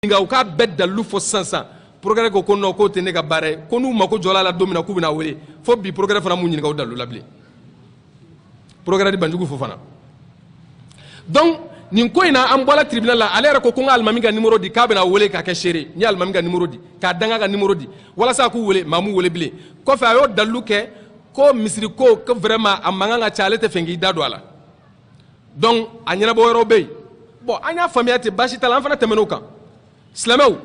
nga u ka bɛɛ dalilu fɔ sisan progrès ko non ko tɛ ne ka baara ye ko n'u mako jɔla la don min na k'u bɛna wele fo bi progrès fana m'u ɲininka o dalilu la bilen progrès di Banjugu fo fana donc nin ko in na an bɔra tribunal la ale yɛrɛ ko n ka alimami ka numéro di k'a bɛna wele k'a kɛ seere n ye alimami ka numéro di k'a danga ka numéro di walasa k'u wele maa m'u wele bilen kɔfɛ a y'o dalilu kɛ ko misiri ko vraiment a mankan ka ca ale tɛ fɛ k'i da don a la donc a ɲɛnabɔ yɔrɔ bɛ yen bon an y'a faamuya ten baasi t'a la an fana tɛmɛn'o kan silamɛw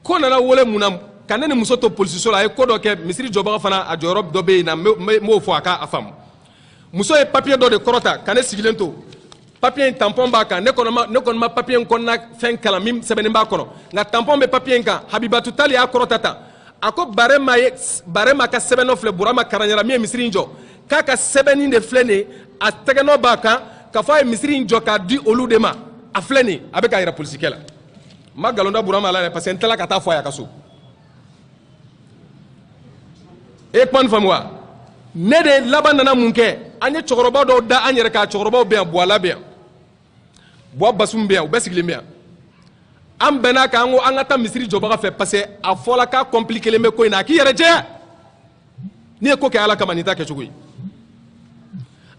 ko nana wele mun na ka ne ni muso to polisiso la a ye ko dɔ kɛ misiri jɔbaga fana a jɔyɔrɔ dɔ bɛ yen na n m'o fɔ a k'a faamu muso ye papier dɔ de kɔrɔta ka ne sigilen to papier in tampon b'a kan ne kɔni ma papier in kɔnɔna fɛn kalan min sɛbɛnnen b'a kɔnɔ nka tampon bɛ papier in kan Habibatu Tali y'a kɔrɔta tan a ko Barema ka sɛbɛn dɔ filɛ Burama Karaniara min ye misiri in jɔ k'a ka sɛbɛnni de filɛ nin ye a tɛgɛnɔ b'a kan k'a fɔ a ye misiri in jɔ k'a di olu de ma a filɛ nin ye a bɛ k'a yira polisikɛ la n ma nkalon da Burama la dɛ parce que n tilala ka taa fɔ a ye a ka so e kuma nin faamu wa ne de laban nana mun kɛ an ye cɛkɔrɔba dɔw da an yɛrɛ ka cɛkɔrɔbaw bɛ yan Buwala bɛ yan Buwa Basum bɛ yan u bɛɛ sigilen bɛ yan an bɛnna kan ko an ka taa misiri jɔbaga fɛ parce que a fɔla k'a compliqué bɛ ko in na a k'i yɛrɛ jɛya n'i ye ko kɛ Ala kama nin t'a kɛcogo ye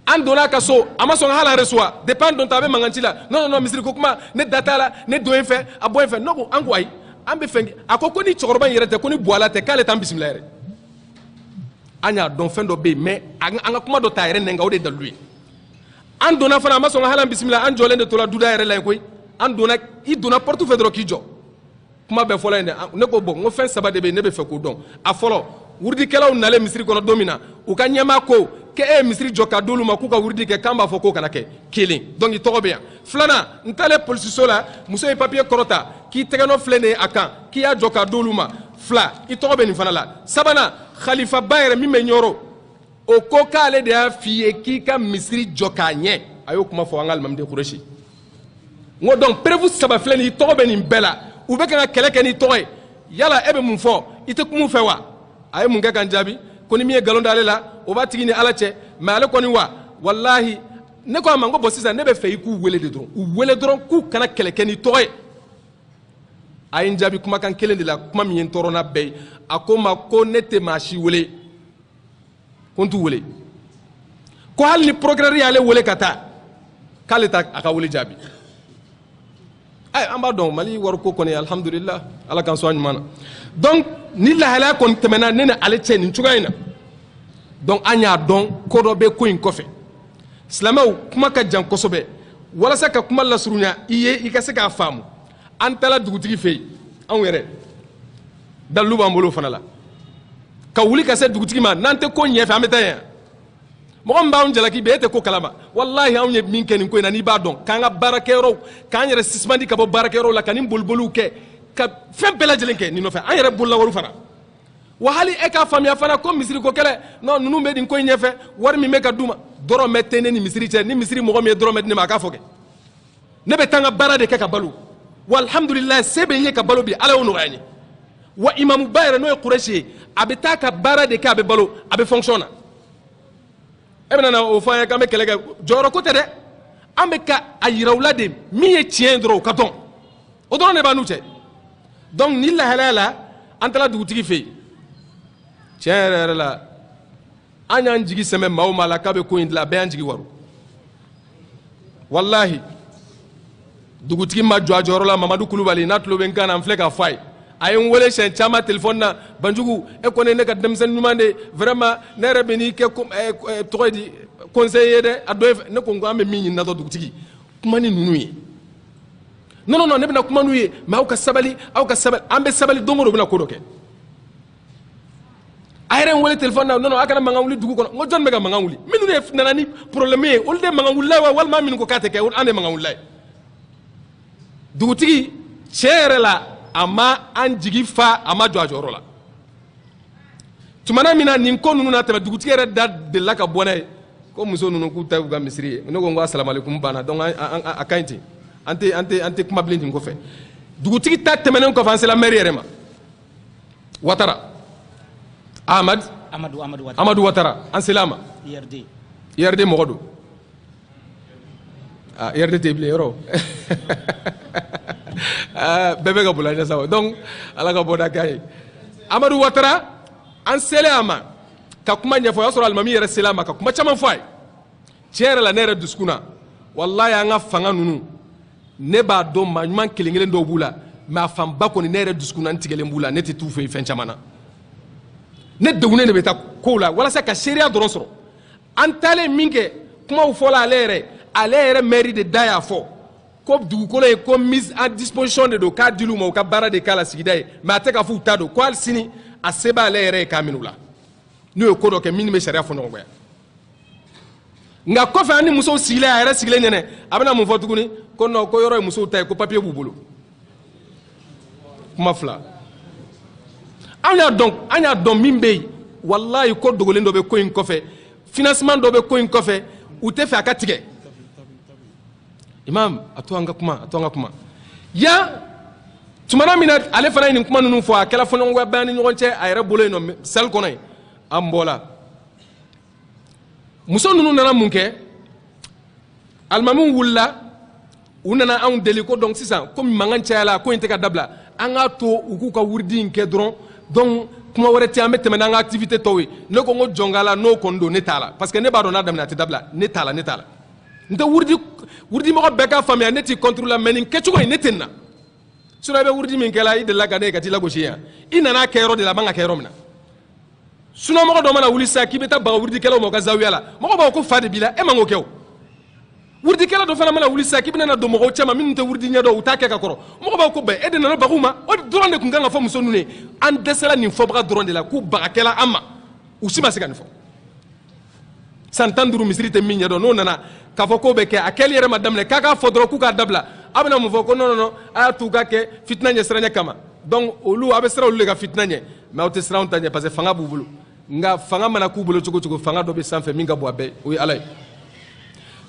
an donna a ka so a ma sɔn hali a reçoit depuis an don ta a bɛ mankan ci la non misiri ko kuma ne da t'a la ne don in fɛ a bɔ in fɛ ne ko an ko ayi an bɛ fɛn a ko ni cɛkɔrɔba in yɛrɛ tɛ ko ni Buwala tɛ k'ale t'an bisimila yɛrɛ an y'a dɔn fɛn dɔ bɛ yen mais an ka kuma dɔ t'a yɛrɛ nɛn kan o de ye dalilu ye an donna fana a ma sɔn ka hali an bisimila an jɔlen de tora duda yɛrɛ la yen koyi an donna i donna porte fɛ dɔrɔn k'i jɔ kuma bɛɛ fɔlɔ yen dɛ ne ko bon n ko fɛn saba de bɛ yen ne bɛ fɛ k'o dɔn a fɔlɔ wuridikɛlaw nalen misiri kɔnɔ don min na u ka ɲɛmaa ko k'e ye misiri jɔ ka d'olu ma k'u ka wuridi kɛ k'an b'a fɔ k'o kana kɛ kelen donc i tɔgɔ bɛ yan filanan n taalen polisiso la muso ye papier kɔrɔta k'i tɛgɛnɔ filɛ nin ye a kan k'i y'a jɔ ka d'olu ma fila i tɔgɔ bɛ nin fana la sabanan Khalifa ba yɛrɛ min bɛ ɲɔrɔ o ko k'ale de y'a f'i ye k'i ka misiri jɔ k'a ɲɛ a y'o kuma fɔ an ka alimami de Kuresi n ko donc preuve saba filɛ nin i tɔgɔ bɛ nin bɛɛ la u bɛ ka kɛlɛ kɛ n'i tɔgɔ ye yala e bɛ mun fɔ i tɛ kuma u fɛ wa a ye mun kɛ k'an jaabi ko ni min ye nkalon da ale la o b'a tigi ni Ala cɛ mais ale kɔni wa walahi ne ko a ma n ko bon sisan ne bɛ fɛ i k'u wele de dɔrɔn u wele dɔrɔn k'u kana kɛlɛ kɛ n'i tɔgɔ ye a ye n jaabi kumakan kelen de la kuma min ye n tɔɔrɔ n'a bɛɛ ye a ko n ma ko ne tɛ maa si wele ko n t'u wele ko hali ni procureur y'ale wele ka taa k'ale t'a a ka wele jaabi an b'a dɔn Mali wariko kɔni alhamdulillah Ala k'an sɔn a ɲuman na donc ni lahalaya kɔni tɛmɛna ne ni ale cɛ nin cogoya in na donc an y'a dɔn ko dɔ bɛ ko in kɔfɛ silamɛw kuma ka jan kosɛbɛ walasa ka kuma lasurunya i ye i ka se k'a faamu an taara dugutigi fɛ yen anw yɛrɛ dalilu b'an bolo o fana la ka wuli ka se dugutigi ma n'an tɛ ko ɲɛfɛ an bɛ taa yan mɔgɔ min b'anw jalaki bɛ e tɛ ko kalama walahi anw ye min kɛ nin ko in na n'i b'a dɔn k'an ka baarakɛyɔrɔw k'an yɛrɛ sisumandi ka bɔ baarakɛyɔrɔw la ka nin boliboliw kɛ ka fɛn bɛɛ lajɛlen kɛ nin nɔfɛ an yɛrɛ bolola wari fana wa hali e k'a faamuya fana ko misiri ko kɛlɛ non ninnu bɛ nin ko in ɲɛfɛ wari min bɛ ka d'u ma dɔrɔmɛ tɛ ne ni misiri cɛ ni misiri mɔgɔ min ye dɔrɔmɛ di ne ma a k'a fɔ kɛ ne bɛ taa n ka baara de kɛ ka balo wa alhamdulillah se bɛ n ye ka balo bi Ala y'o nɔgɔya n ye wa imamuba yɛrɛ n'o ye Kuresi ye a bɛ taa ka baara de kɛ a bɛ balo a bɛ fonction na e bɛ na o fɔ an ye k'an bɛ kɛlɛ kɛ jɔyɔrɔ ko tɛ dɛ an bɛ ka a yira u la de min ye tiɲɛ ye dɔrɔn o ka dɔn o dɔrɔn de b'an n'u cɛ donc ni lahalaya la an taara dugutigi fɛ yen tiɲɛ yɛrɛ yɛrɛ la an y'an jigi sɛmɛ maa o maa la k'a bɛ ko in dilan a bɛɛ y'an jigi waro walahi dugutigi ma jɔ a jɔyɔrɔ la Mamadu Kulubali n'a tulo bɛ n kan na n filɛ k'a fɔ a ye a ye n wele siɲɛ caman téléphone na Banjugu e kɔni ye ne ka denmisɛnnin ɲuman de ye vraiment ne yɛrɛ bɛ n'i kɛ tɔgɔ ye di conseiller ye dɛ a dɔ ye fɛ ne ko n ko an bɛ min ɲini na dɔrɔn dugutigi kuma ni ninnu ye non ne bɛna kuma n'u ye mais aw ka sabali an bɛ sabali don o don u bɛna ko dɔ kɛ a yɛrɛ n wele téléphone na non a kana mankan wuli dugu kɔnɔ n ko jɔn bɛ ka mankan wuli minnu de nana ni problème ye olu de ye mankan wulila ye wa walima minnu ko k'a tɛ kɛ an de ye mankan wulila ye dugutigi cɛ yɛrɛ la a ma an jigi fa a ma jɔ a jɔyɔrɔ la tumana min na nin ko ninnu na tɛmɛ dugutigi yɛrɛ da delila ka bɔ n'a ye ko muso ninnu k'u ta y'u ka misiri ye ne ko n ko asalamualeykum banna donc a ka ɲi ten an tɛ kuma bilen nin kɔfɛ dugutigi ta tɛmɛnen kɔfɛ an sera maire yɛrɛ ma Watara Amadu Watara an sera a ma IRD mɔgɔ don IRD tɛ bilen yɔrɔ bébé ka bula sa donc ala ka boda kay Amadou Ouattara an sele ama ka kuma ɲɛfɔ y'a sɔrɔ alimami yɛrɛ sele ama ka kuma caman fɔ a ye tiɲɛ yɛrɛ la ne yɛrɛ dusukun wallahi an ka fanga ninnu ne b'a dɔn maa ɲuman kelen kelen dɔw b'u la mais a fanba kɔni ne yɛrɛ dusukun na n tigɛlen b'u la ne tɛ t'u fɛ yen fɛn caman na ne degunnen de bɛ taa kow la walasa ka seereya dɔrɔn sɔrɔ an taalen min kɛ kumaw fɔla ale yɛrɛ maire de da y'a fɔ ko dugukolo ye ko mise en disposition de don k'a dil'u ma u ka baara de k'a la sigida ye mais a tɛ ka fɔ u ta don ko hali sini a se b'ale yɛrɛ ye k'a minɛ u la n'u ye ko dɔ kɛ min bɛ sariya fɔ ɲɔgɔn kɔ yan nka kɔfɛ an ni musow sigilen a yɛrɛ sigilen ɲɛnɛ a bɛna mun fɔ tuguni ko non ko yɔrɔ ye musow ta ye ko papier b'u bolo kuma fila an y'a dɔn min bɛ yen walayi ko dogolen dɔ bɛ ko in kɔfɛ financement dɔ bɛ ko in kɔfɛ u tɛ fɛ a ka tigɛ imam a to an ka kuma yan tumana min na ale fana ye nin kuma ninnu fɔ a kɛra fɔɲɔgɔnkɔya bɛ an ni ɲɔgɔn cɛ a yɛrɛ bolo yen nɔ salle kɔnɔ yen an bɔra muso ninnu nana mun kɛ alimamiw wulila u nana anw deli ko donc sisan komi mankan cayala ko in tɛ ka dabila an k'a to u k'u ka wuridi in kɛ dɔrɔn donc kuma wɛrɛ tɛ an bɛ tɛmɛ n'an ka activité tɔw ye ne ko n ko jɔnkala n'o kɔni don ne t'a la parce que ne b'a dɔn n'a daminɛ a tɛ dabila ne t'a la n tɛ wurudi mɔgɔ bɛɛ k'a faamuya ne t'i contre la mais nin kɛcogo in ne tɛ nin na sinon i bɛ wurudi min kɛla i delila ka ne ye ka t'i lagosi yan i nana kɛ yɔrɔ de la a man ka kɛ yɔrɔ min na sinon mɔgɔ dɔ mana wuli sisan k'i bɛ taa baga wurudikɛlaw ma u ka zawiya la mɔgɔ b'a fɔ ko fa de b'i la e man k'o kɛ o wurudikɛla dɔ fana mana wuli sisan k'i bɛna don mɔgɔw cɛma minnu tɛ wurudi ɲɛdɔn u t'a kɛ ka kɔrɔ mɔgɔ b'a fɔ ko bɛn e de nana baga u ma o dɔrɔn de tun kan ka fɔ muso ninnu ye an dɛsɛra nin fɔbaga dɔrɔn de la k'u bagakɛla an ma u si ma se ka nin fɔ san 15 misiri tɛ min ɲɛdɔn n'o nana k'a fɔ k'o bɛ kɛ a kɛli yɛrɛ ma daminɛ k'a k'a fɔ dɔrɔn k'u k'a dabila a bɛna mun fɔ ko non a y'a t'u ka kɛ fitina ɲɛ siranya kama donc olu a bɛ siran olu de ka fitina ɲɛ mais aw tɛ siran anw ta ɲɛ parce que fanga b'u bolo nka fanga mana k'u bolo cogo cogo fanga dɔ bɛ sanfɛ min ka bon a bɛɛ o ye ala ye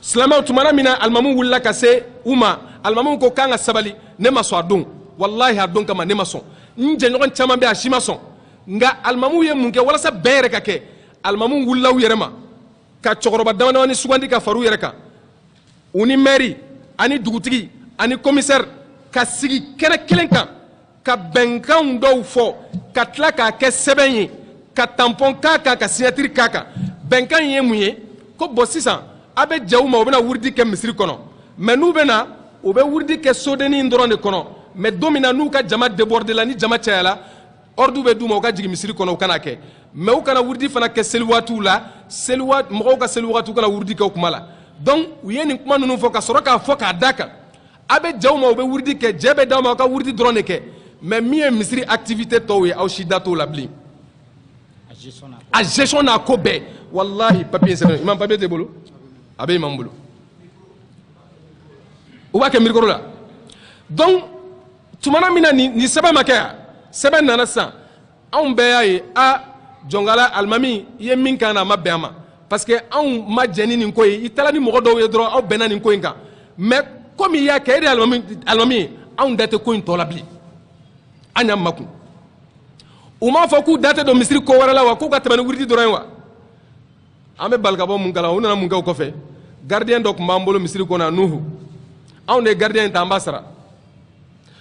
silamɛw tumana min na alimamiw wulila ka se u ma alimamiw ko k'an ka sabali ne ma sɔn a don walahi a don kama ne ma sɔn n jɛɲɔgɔn caman bɛ a si ma sɔn nka alimamiw ye mun kɛ walasa bɛn yɛrɛ ka kɛ alimamiw wulila u yɛrɛ ma ka cɛkɔrɔba damadamani sugandi ka fara u yɛrɛ kan u ni maire ani dugutigi ani commissaire ka sigi kɛnɛ kelen kan ka bɛnkanw dɔw fɔ ka tila k'a kɛ sɛbɛn ye ka tampon k'a kan ka signature k'a kan bɛnkan in ye mun ye ko bon sisan a bɛ jɛ u ma u bɛna wuridi kɛ misiri kɔnɔ mais n'u bɛna u bɛ wuridi kɛ sodennin in dɔrɔn de kɔnɔ mais don min na n'u ka jama débordé la ni jama cayala ordre bɛ d'u ma u ka jigin misiri kɔnɔ u kana kɛ mais u kana wuridi fana kɛ seli waatiw la mɔgɔw ka seli waatiw kana wuridi kɛ o kuma la donc u ye nin kuma ninnu fɔ ka sɔrɔ k'a fɔ k'a da kan a bɛ jɛ u ma u bɛ wuridi kɛ jɛ bɛ d'aw ma aw ka wuridi dɔrɔn de kɛ mais min ye misiri activité tɔw ye aw si da t'o la bilen a gestion n'a ko bɛɛ wallahi papier sɛbɛn imam papier tɛ bolo a bɛ imam bolo u b'a kɛ mirikoro la donc tumana min na nin sɛbɛn ma kɛ yan sɛbɛn nana sisan anw bɛɛ y'a ye a jɔnkala alimami i ye min kan na a ma bɛn a ma parce que anw ma jɛ ni nin ko ye i taara ni mɔgɔ dɔw ye dɔrɔn aw bɛnna nin ko in kan mais komi i y'a kɛ e de ye alimami ye anw da tɛ ko in tɔ la bilen an y'an makun u m'a fɔ k'u da tɛ don misiri ko wɛrɛ la wa k'u ka tɛmɛ ni wuridi dɔrɔn ye wa an bɛ bali ka bɔ mun kala u nana mun kɛ o kɔfɛ gardien dɔ tun b'an bolo misiri kɔnɔ yan nuhu anw de ye gardien in ta an b'a sara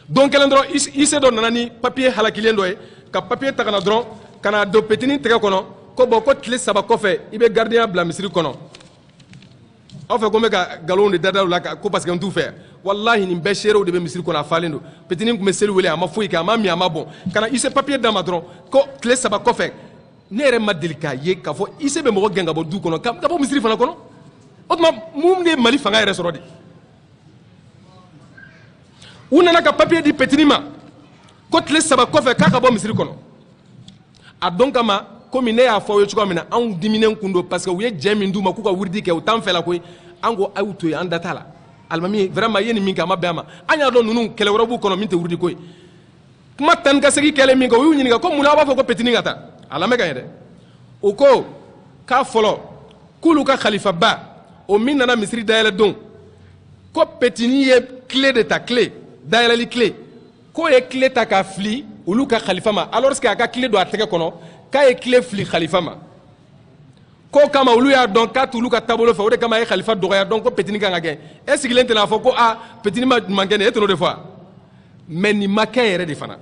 don kelen dɔrɔn IC dɔ nana ni papier halakilen dɔ ye ka papier ta ka na dɔrɔn ka na don petinin tɛgɛ kɔnɔ ko bon ko tile 3 kɔfɛ i bɛ gardien bila misiri kɔnɔ aw fɛ ko n bɛ ka nkalonw de da u la ko parce que n t'u fɛ wallahi nin bɛɛ seerew de bɛ misiri kɔnɔ a falen don petinin tun bɛ seli wele a ma foyi kɛ a ma min a ma bɔn ka na IC papier d'a ma dɔrɔn ko tile 3 kɔfɛ ne yɛrɛ ma deli k'a ye k'a fɔ IC bɛ mɔgɔ gɛn ka bɔ du kɔnɔ ka bɔ misiri fana kɔnɔ o tuma mun de ye Mali fanga yɛrɛ sɔrɔ de u nana ka papier di petinin ma ko tile 3 kɔfɛ k'a ka bɔ misiri kɔnɔ a don kama komi ne y'a fɔ aw ye cogoya min na anw diminen kun don parce que u ye jɛ min d'u ma k'u ka wuridi kɛ u t'an fɛ la koyi an ko a y'u to yen an da t'a la alimami vraiment i ye nin min kɛ a ma bɛn a ma an y'a dɔn ninnu kɛlɛ wɛrɛ b'u kɔnɔ min tɛ wuridi ko ye kuma tani ka segin kɛlen min kɛ u y'u ɲininka ko mun na aw b'a fɔ ko petinin ka taa a lamɛn ka ɲɛ dɛ u ko k'a fɔlɔ k'olu ka kalifaba o min nana misiri dayɛlɛ don ko petinin ye clé de ta clé dayɛlɛli clé k'o ye clé ta k'a fili olu ka kalifa ma alors que a ka clé don a tɛgɛ kɔnɔ k'a ye clé fili kalifa ma k'o kama olu y'a dɔn k'a t'olu ka taabolo fɛ o de kama a ye kalifa dɔgɔya dɔn ko petinin kan ka gɛn e sigilen tɛ n'a fɔ ko a petinin ma ɲuman kɛ nin e tɛ n'o de fɔ wa mais nin ma kɛ yɛrɛ de fana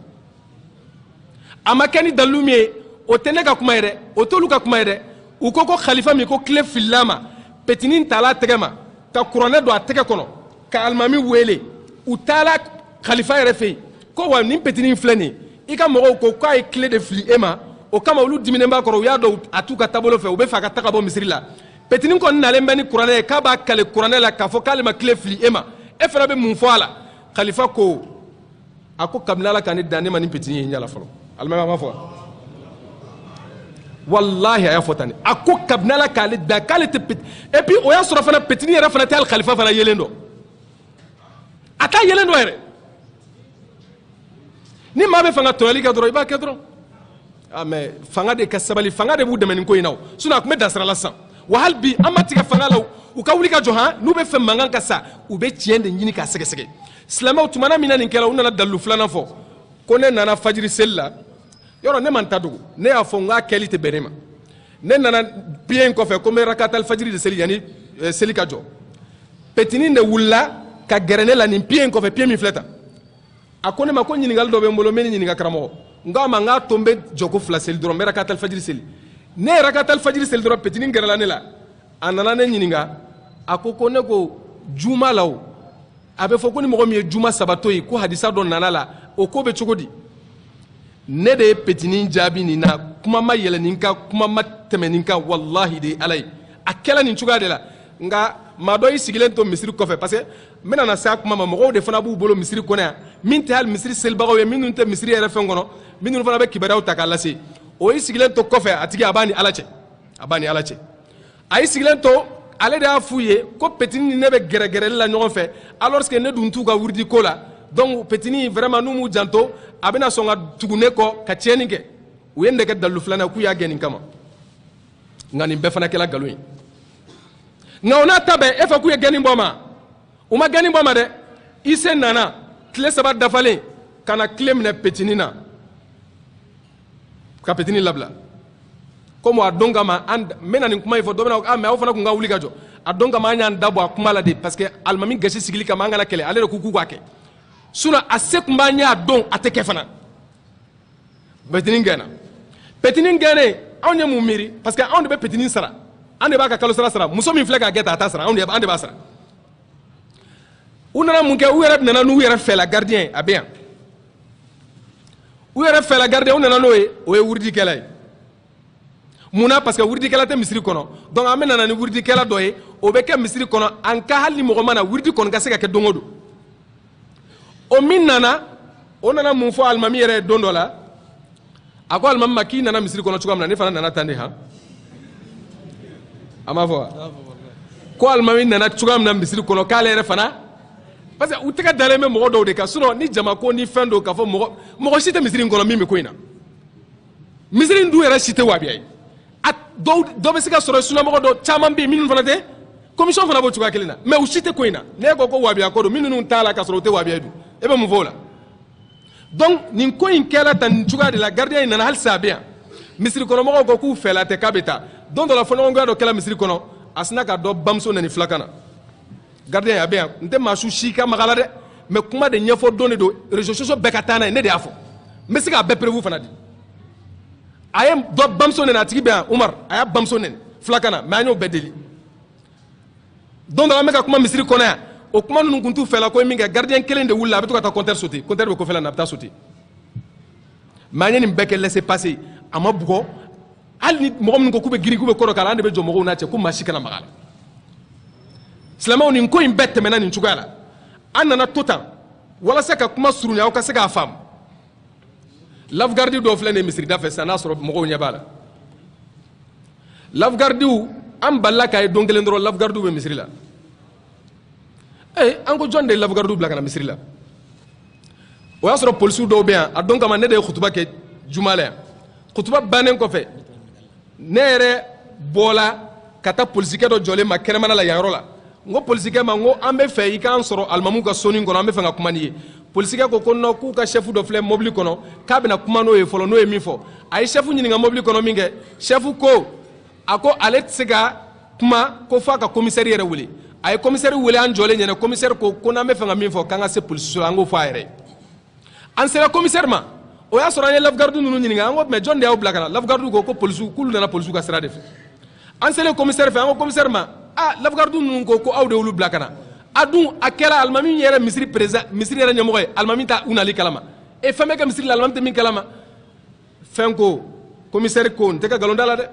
a ma kɛ ni dalilu min ye o tɛ ne ka kuma ye dɛ o t'olu ka kuma ye dɛ u ko ko khalifa min ko tile filila a ma petinin tala a tɛgɛ ma ka kuranɛ don a tɛgɛ kɔnɔ ka alimami wele u taala khalifa yɛrɛ fɛ yen ko wa nin petinin filɛ nin i ka mɔgɔw ko k'a ye tile de fili e ma o kama olu diminen b'a kɔrɔ u y'a dɔn a t'u ka taabolo fɛ u bɛ fɛ a ka taga bɔ misiri la petinin kɔni nalen bɛ ni kuranɛ ye k'a b'a kale kuranɛ la k'a fɔ k'ale ma tile fili e ma e fana bɛ mun fɔ a la khalifa ko a ko kabini ala ka ne dan ne ma nin petinin ye n ɲala fɔlɔ alimami a ma fɔ wallahi a y'a fɔ tan a ko kabini ala k'ale dan k'ale tɛ petinin et puis o y'a sɔrɔ fana petinin yɛrɛ fana tɛ hali khalifa fana yelen dɔn a t'a yelen dɔn yɛrɛ ni maa bɛ fɛ ka tɔɲɔli kɛ dɔrɔn i b'a kɛ dɔrɔn ah mais fanga de ka sabali fanga de b'u dɛmɛ nin ko in na o sinon a tun bɛ dan sira la sisan wa hali bi an ma tigɛ fanga la u ka wuli ka jɔ han n'u bɛ fɛ mankan ka sa u bɛ tiɲɛ de ɲini k'a sɛgɛsɛgɛ silamɛw tumana min na nin kɛra u nana dalilu filanan fɔ ko ne nana fajiri seli la yɔrɔ ne ma n ta dogo ne y'a fɔ n k'a kɛli tɛ bɛn ne ma ne nana pied in kɔfɛ ko n bɛ rakatal fajiri de seli yanni seli ka jɔ petinin de wulila ka gɛrɛ ne la nin pied in kɔfɛ pied min filɛ tan a ko ne ma ko ɲininkali dɔ bɛ n bolo n bɛ nin ɲininka karamɔgɔ n k'a ma n k'a to n bɛ jɔko fila seli dɔrɔn n bɛ rakatal fajiri seli ne ye rakatal fajiri seli dɔrɔn petinin gɛrɛla ne la a nana ne ɲininka a ko ne ko juma la o a bɛ fɔ ko ni mɔgɔ min ye juma sabato ye ko hadisa dɔ nana la o ko bɛ cogo di ne de ye petinin jaabi nin na kuma ma yɛlɛ nin kan kuma ma tɛmɛ nin kan wallahi de ye ala ye a kɛla nin cogoya de la nka maa dɔ y'i sigilen to misiri kɔfɛ parce que n bɛna na se a kuma ma mɔgɔw de fana b'u bolo misiri kɔnɔ yan min tɛ hali misiri selibagaw ye minnu tɛ misiri yɛrɛ fɛn kɔnɔ minnu fana bɛ kibaruyaw ta k'a lase o y'i sigilen to kɔfɛ a tigi a b'a ni ala cɛ a b'a ni ala cɛ a y'i sigilen to ale de y'a f'u ye ko petinin ni ne bɛ gɛrɛgɛrɛli la ɲɔgɔn fɛ alors que ne dun t'u ka wuridi ko la donc petinin vraiment n'u m'u janto a bɛna sɔn ka tugu ne kɔ ka tiɲɛni kɛ u ye n de kɛ dalilu filanan k'u y'a gɛn nin kama nka nin bɛɛ fana kɛla nkalon ye nka o n'a ta bɛɛ e fɛ k'u ye gɛnni bɔ ma u ma gɛnni bɔ ma dɛ i se nana tile saba dafalen ka na tile minɛ petinin na ka petinin labila comme a don kama n bɛna nin kuma in fɔ dɔ bɛna ah mais aw fana tun ka wuli ka jɔ a don kama an y'an da bɔ a kuma la de parce que alimami gasi sigili kama an kana kɛlɛ ale de ko k'u k'a kɛ sinon a se tun b'an ye a don a tɛ kɛ fana petinin gɛnna petinin gɛnnen anw ye mun miiri parce que anw de bɛ petinin sara an de b'a ka kalo sara muso min filɛ k'a kɛ tan a t'a sara an de b'a sara u nana mun kɛ u yɛrɛ nana n'u yɛrɛ fɛla gardien ye a bɛ yan u yɛrɛ fɛla gardien u nana n'o ye o ye wuridikɛla ye munna parce que wuridikɛla tɛ misiri kɔnɔ donc an bɛ nana ni wuridikɛla dɔ ye o bɛ kɛ misiri kɔnɔ an ka hali ni mɔgɔ ma na wuridi kɔni ka se ka kɛ don o don o min nana o nana mun fɔ alimami yɛrɛ ye don dɔ la a ko alimami ma k'i nana misiri kɔnɔ cogoya min na ne fana nana tan de han a m'a fɔ wa ko alimami nana cogoya min na misiri kɔnɔ k'ale yɛrɛ fana parce que u tɛgɛ dalen bɛ mɔgɔ dɔw de kan sinon ni jama ko ni fɛn dɔw k'a fɔ mɔgɔ si tɛ misiri in kɔnɔ min bɛ ko in na misiri in dun yɛrɛ si tɛ wabiya ye a dɔw bɛ se ka sɔrɔ sunamɔgɔ dɔw caman bɛ yen minnu fana tɛ commission fana b'o cogoya kelen na mais u si tɛ ko in na ne ko ko wabiya ko don minnu t'a la ka sɔrɔ u tɛ wabiya dun e bɛ mun fɔ o la donc nin ko in kɛla tan nin cogoya de la gardien in nana hali sisan a bɛ yan misiri kɔnɔmɔgɔw ko k'u fɛla tɛ k'a bɛ taa don dɔ la fɔɲɔgɔnkɔya dɔ kɛla misiri kɔnɔ a sina ka dɔ bamuso nani filakan na gardien a bɛ yan n tɛ maa si ka maga la dɛ mais kuma de ɲɛfɔ don de don réseaux sociaux bɛɛ ka taa n'a ye ne de y'a fɔ n bɛ se k'a bɛɛ prévu fana di a ye dɔ bamuso nani a tigi bɛ yan Umar a y'a bamuso nani filakan na mais an y'o bɛɛ deli don dɔ la an bɛ ka kuma misiri kɔnɔ yan o kuma ninnu kun t'u fɛla ko min kɛ gardien kelen de wulila a bɛ to ka taa compteur sauter compteur bɛ kɔfɛla na a bɛ taa sauter mais an ye nin bɛɛ kɛ laisser passer a ma bugɔ hali ni mɔgɔ minnu ko k'u bɛ girin k'u bɛ kɔrɔ k'a la an de bɛ jɔ mɔgɔw n'a cɛ ko maa si kana maga a la silamɛw nin ko in bɛɛ tɛmɛna nin cogoya la an nana to tan walasa ka kuma surunya aw ka se k'a faamu lafgardi dɔw filɛ nin ye misirida fɛ sisan n'a sɔrɔ mɔgɔw ɲɛ b'a la lafgardiw an balila k'a ye don kelen dɔrɔn lafgardiw bɛ misiri la an ko jɔn de ye lafgardiw bila ka na misiri la o y'a sɔrɔ polisiw dɔw bɛ yan a don kama ne de ye kutuba kɛ juma la yan kutuba bannen kɔfɛ ne yɛrɛ bɔla ka taa polisikɛ dɔ jɔlen ma kɛnɛmana la yan yɔrɔ la n ko polisikɛ ma n ko an bɛ fɛ i k'an sɔrɔ alimamuw ka soni kɔnɔ an bɛ fɛ ka kuma n'i ye polisikɛ ko non k'u ka chef dɔ filɛ mobili kɔnɔ k'a bɛna kuma n'o ye fɔlɔ n'o ye min fɔ a ye chef ɲininka mobili kɔnɔ min kɛ chef ko a ko ale tɛ se ka kuma ko f'a ka commissaire yɛrɛ wele a ye commissaire wele an jɔlen ɲɛna commissaire ko n'an bɛ fɛ ka min fɔ k'an ka se polisiso la an k'o fɔ a yɛrɛ ye an sera commissaire ma o y'a sɔrɔ an ye lafgardu ninnu ɲininka an ko mais jɔn de y'aw bila ka na lafgardu ko polisiw k'olu nana polisiw ka sira de fɛ an selen commissaire fɛ an ko commissaire ma lafgardu ninnu ko aw de y'olu bila ka na a dun a kɛra alimami yɛrɛ misiri président misiri yɛrɛ ɲɛmɔgɔ ye alimami ta u nali kalama e fɛn bɛ kɛ misiri la alimami tɛ min kalama fɛn ko commissaire ko n tɛ ka nkalon da la dɛ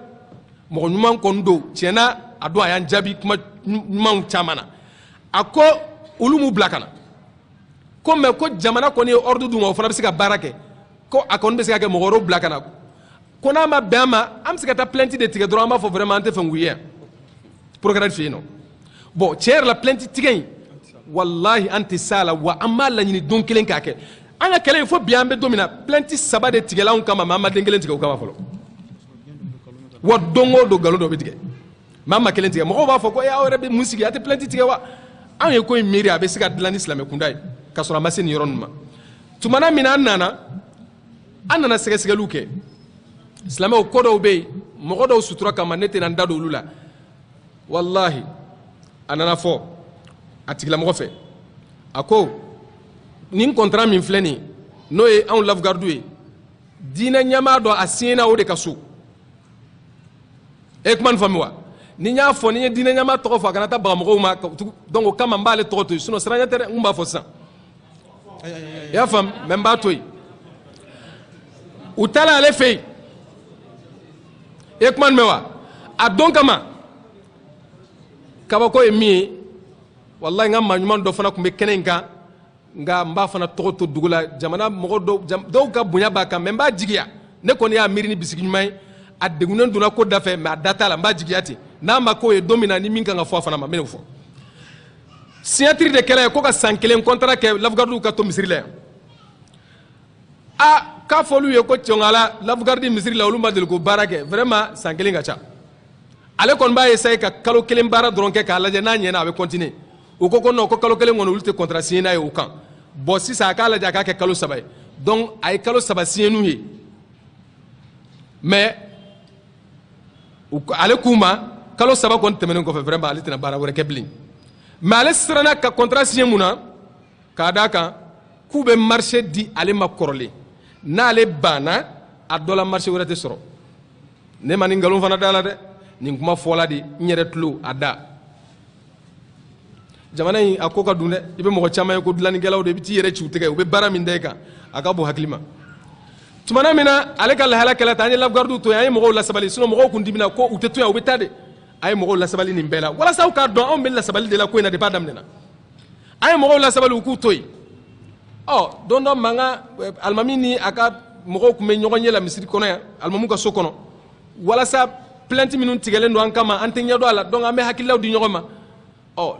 mɔgɔ ɲuman kɔni don tiɲɛna a don a y'an jaabi kuma ɲumanw caman na a ko olu m'u bila ka na ko mais ko jamana kɔni ye ordre d'u ma o fana bɛ se ka baara kɛ ko a kɔni bɛ se ka kɛ mɔgɔ wɛrɛw bila ka na ko n'a ma bɛn an ma an bɛ se ka taa plainte de tigɛ dɔrɔn an b'a fɔ vraiment an tɛ fɛn k'u ye yan procureur fɛ yen nɔ bon tiɲɛ yɛrɛ la plainte tigɛ in walahi an tɛ s'a la wa an b'a laɲini don kelen k'a kɛ an ka kɛlɛ in fo bi an bɛ don min na plainte 3 de tigɛla anw kama mais an ma den kelen tigɛ o kama fɔlɔ wa don o don nkalon dɔ bɛ tigɛ mais an ma kelen tigɛ mɔgɔw b'a fɔ ko aw yɛrɛ bɛ mun sigi a tɛ plainte tigɛ wa anw ye ko in miiri a bɛ se ka dilan ni silamɛ kunda ye k'a sɔrɔ a ma se nin yɔrɔ ninnu ma tumana min na an nana sɛgɛsɛgɛliw kɛ silamɛw ko dɔw bɛ yen mɔgɔ dɔw sutura kama ne tɛna n da don olu la walahi a nana fɔ a tigilamɔgɔ fɛ a ko nin contrat min filɛ nin n'o ye anw lafgardu ye diinɛ ɲɛmaa dɔ a signena o de ka so e kuma nin faamu wa ni n y'a fɔ ni n ye diinɛ ɲɛmaa tɔgɔ fɔ a kana taa baga mɔgɔw ma donc o kama n b'ale tɔgɔ to yen sinon siranya tɛ dɛ n kun b'a fɔ sisan i y'a faamu mais n b'a to yen u taara ale fɛ yen e kuma nin mɛn wa a don kama kabako ye min ye walahi n ka maa ɲuman dɔ fana tun bɛ kɛnɛ in kan nka n b'a fana tɔgɔ to dugu la jamana mɔgɔ dɔw ka bonya b'a kan mais n b'a jigiya ne kɔni y'a miiri ni bisigi ɲuman ye a degunnen donna ko da fɛ mais a da t'a la n b'a jigiya ten n'a ma k'o ye don min na ni min kan ka fɔ a fana ma n bɛ n'o fɔ signature de kɛra ye ko ka san 1 contrat kɛ lafgardiw ka to misiri la yan k'a fɔ olu ye ko cɛngala lafgardi misiri la olu ma deli ko baara kɛ vraiment san 1 ka ca ale kɔni b'a essayer ka kalo 1 baara dɔrɔn kɛ k'a lajɛ n'a ɲɛna a bɛ continuer u ko non ko kalo 1 kɔni olu tɛ contrat signé n'a ye o kan bon sisan a k'a lajɛ a k'a kɛ kalo 3 ye donc a ye kalo 3 signé n'u ye mais ale k'u ma kalo 3 kɔni tɛmɛnen kɔfɛ vraiment ale tɛna baara wɛrɛ kɛ bilen mais ale siranna ka contrat signé mun na k'a d'a kan k'u bɛ marché di ale ma kɔrɔlen n'ale banna a dɔ la marché wɛrɛ tɛ sɔrɔ ne ma nin nkalon fana da la dɛ nin kuma fɔla de n yɛrɛ tulo a da jamana in a ko ka dun dɛ i bɛ mɔgɔ caman ye ko dilannikɛlaw de i bɛ t'i yɛrɛ ci u tɛgɛ u bɛ baara min da i kan a ka bon hakili ma tumana min na ale ka lahala kɛla tan an ye lafgardiw to yen an ye mɔgɔw lasabali sinon mɔgɔw kun dimina ko u tɛ to yan u bɛ taa de a ye mɔgɔw lasabali nin bɛɛ la walasa u k'a dɔn anw bɛ lasabali de la ko in na depuis a daminɛna an ye mɔgɔw lasabali u k'u to yen don dɔ mankan alimami ni a ka mɔgɔw tun bɛ ɲɔgɔn ye la misiri kɔnɔ yan alimamu ka so kɔnɔ walasa plainte minnu tigɛlen don an kama an tɛ ɲɛ dɔn a la donc an bɛ hakililaw di ɲɔgɔn ma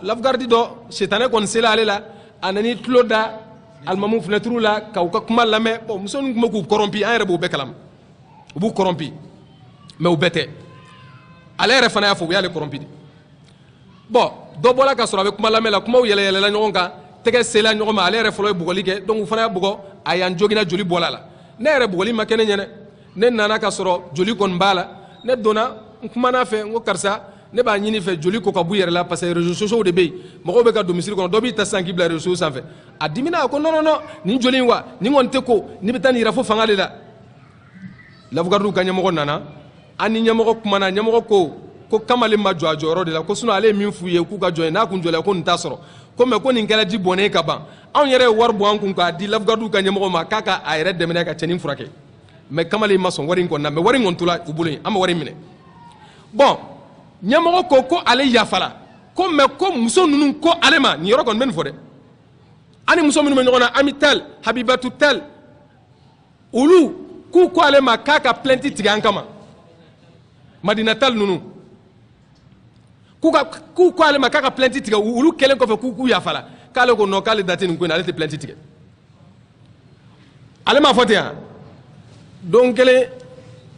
lafgardi dɔ setanɛ kɔni sela ale la a nani tulo da alimamu fenêtre la k'u ka kuma lamɛn muso ninnu tun bɛ k'u corrompu an yɛrɛ b'o bɛɛ kalama u b'u corrompu mais u bɛɛ tɛ ale yɛrɛ fana y'a fɔ u y'ale corrompu de bon dɔ bɔra ka sɔrɔ a bɛ kuma lamɛn la kumaw yɛlɛyɛlɛla ɲɔgɔn kan tɛgɛ sela ɲɔgɔn ma ale yɛrɛ fɔlɔ ye bugɔli kɛ donc u fana y'a bugɔ a y'an jogina joli bɔra a la ne yɛrɛ bugɔli ma kɛ ne ɲɛ dɛ ne nana ka sɔrɔ joli kɔni b'a la ne donna n kumana fɛ n ko karisa ne b'a ɲini fɛ joli ko ka bɔ i yɛrɛ la parce que réseaux sociaux de bɛ yen mɔgɔw bɛ ka don misiri kɔnɔ dɔ b'i ta sisan k'i bila réseaux sociaux sanfɛ a dimina a ko non nin joli in wa nin kɔni tɛ ko ni bɛ taa nin yira fo fanga de la lafgardiw ka ɲɛmɔgɔ nana an ni ɲɛmɔgɔ kumana ɲɛmɔgɔ ko kamalen ma jɔ a jɔyɔrɔ de la ko sinon ale ye min f'u ye k'u ka jɔ yen n'a kun jɔla ko nin t'a sɔrɔ ko mais ko nin kɛra ji bɔnnen ka ban anw yɛrɛ ye wari bɔ an kun k'a di lafgardiw ka ɲɛmɔgɔ ma k'a ka a yɛrɛ dɛmɛ ka cɛnin furakɛ mais kamalen ma sɔn wari in kɔni na mais wari in kɔni tora u bolo yen an bɛ wari in minɛ bon ɲɛmɔgɔ ko ale yafala ko mais ko muso ninnu ko ale ma nin yɔrɔ kɔni bɛ nin fɔ dɛ ani muso minnu bɛ ɲɔgɔn na Ami Tal Habibatu Tal olu k'u ko ale ma k'a ka plainte tigɛ an kama Madina Tal ninnu k'u ko ale ma k'a ka plainte tigɛ olu kɛlen kɔfɛ k'u yafala k'ale ko non k'ale da tɛ nin ko in na ale tɛ plainte tigɛ ale m'a fɔ ten yan don kelen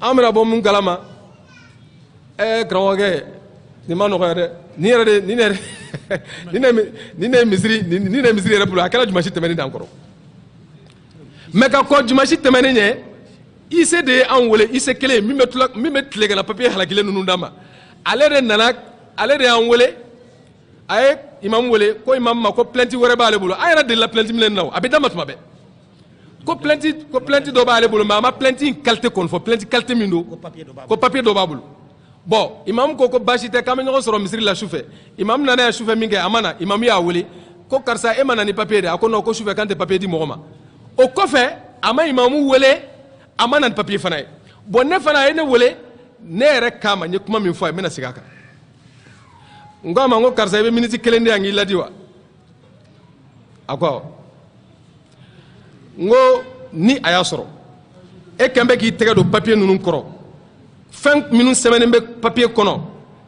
an bɛna bɔ mun kalama karamɔgɔkɛ nin ma nɔgɔya dɛ nin ne ye misiri yɛrɛ bolo a kɛra jumasi tɛmɛnen d'an kɔrɔ mais ka kɔ jumasi tɛmɛnen ɲɛ IC de ye anw wele IC kelen min bɛ tile ka na papier halakilen ninnu d'an ma ale de y'an wele a ye imamu wele ko imamu ma ko plainte wɛrɛ b'ale bolo an yɛrɛ delila plainte minɛ na a bɛ d'a ma tuma bɛɛ ko plainte do ba ale bolo ma plainte in qualité kon fo plainte qualité min do ko papier do ba bolo bon imam ko bashi te kam ñoo soro misri la choufe imam nana ya choufe minge amana imam ya wuli ko karsa e manani papier de akono ko choufe kante papier di mogoma o ko fe ama imam wele amana papier fana bon ne fana ene wele ne re kama ni kuma min fo mena sigaka ngoma ngo karsa be miniti kelende angi ladiwa akwa ngo ni aya soro e kembe ki tege do papier nunun koro 5 minutes semaine be papier kono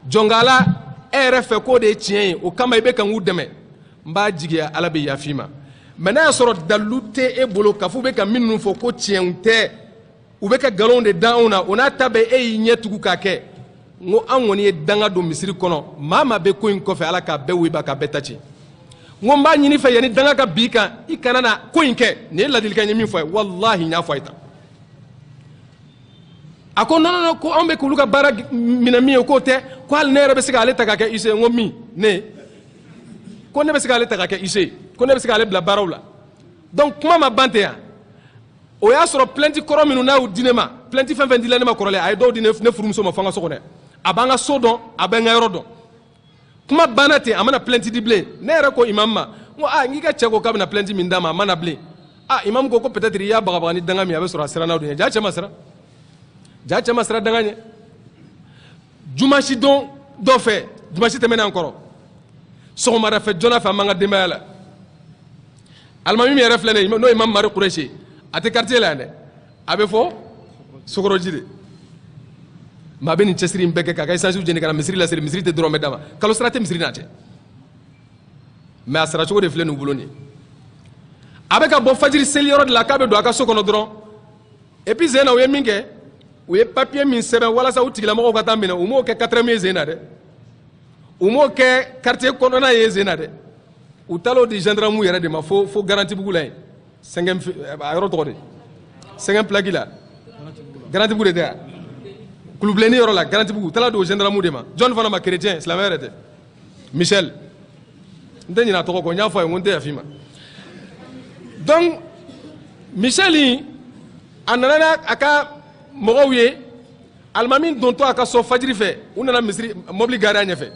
jongala RF ko de tien o kama ibe kan wudeme mba jigiya ala be yafima mena ya soro dalute e bolo kafu be kan minnu fo ko tien te u be ka galon de dauna ona tabe e nyetugu kake ngo anwoni e danga do misiri kono mama be ko in kofe ala ka be wiba ka betachi ngo mba nyini fe yani danga ka bika ikanana ko inke ne ladil kan yemi fo wallahi nya fo ita ako non ko ambe ko luka bara minami ko te ko al nere be siga ale taka ke ise ngomi ne ko ne be siga ale taka ke ise ko ne be siga ale bla barawla donc kuma ma bante ya o ya soro plenty koro minu na u dinema plenty fen fen dilene ma korole ay do dine ne furum so ma fanga so ko ne abanga sodon abanga yorodon kuma banate amana plenty di ble nere ko imam ma ngo ngi ka chego kabna plenty min dama mana ble imam ko peut-être ya baga ni danga mi abe soro asira na do ja chama sira jacha masra danganye jumashi don do fe jumashi temena encore so mara fe jona fa manga demala almami mi reflene no imam mari quraishi ate quartier la ne abe fo sokoro jide ma beni chesri mbeke ka kay sanju jeni kana misri la seri misri te drome dama kalo strate misri nate mais asra choko de flenu buloni abe ka bo fajiri selioro de la kabe do aka sokono dron et puis zena o yeminge ou ye papier min sɛbɛn walasa u tigila mɔgɔw ka taa minɛ u m'o kɛ 4e ye zena dɛ u m'o kɛ quartier kɔnɔna ye zena dɛ u taala o di gendarme yɛrɛ de ma fo garanti bugu la yen sɛngɛn a yɔrɔ tɔgɔ de sɛngɛn plaki la garanti bugu de tɛ kulubilenni yɔrɔ la garanti bugu u taala di o gendarme de ma jɔn fana ma chrétien silamɛ yɛrɛ tɛ Michel n tɛ ɲinɛ a tɔgɔ kɔ n y'a fɔ a ye ko n tɛ yafi ma donc Michel in a nana a ka mɔgɔw ye alimami dontɔ a ka so fajiri fɛ u nana misiri mobili gari a ɲɛfɛ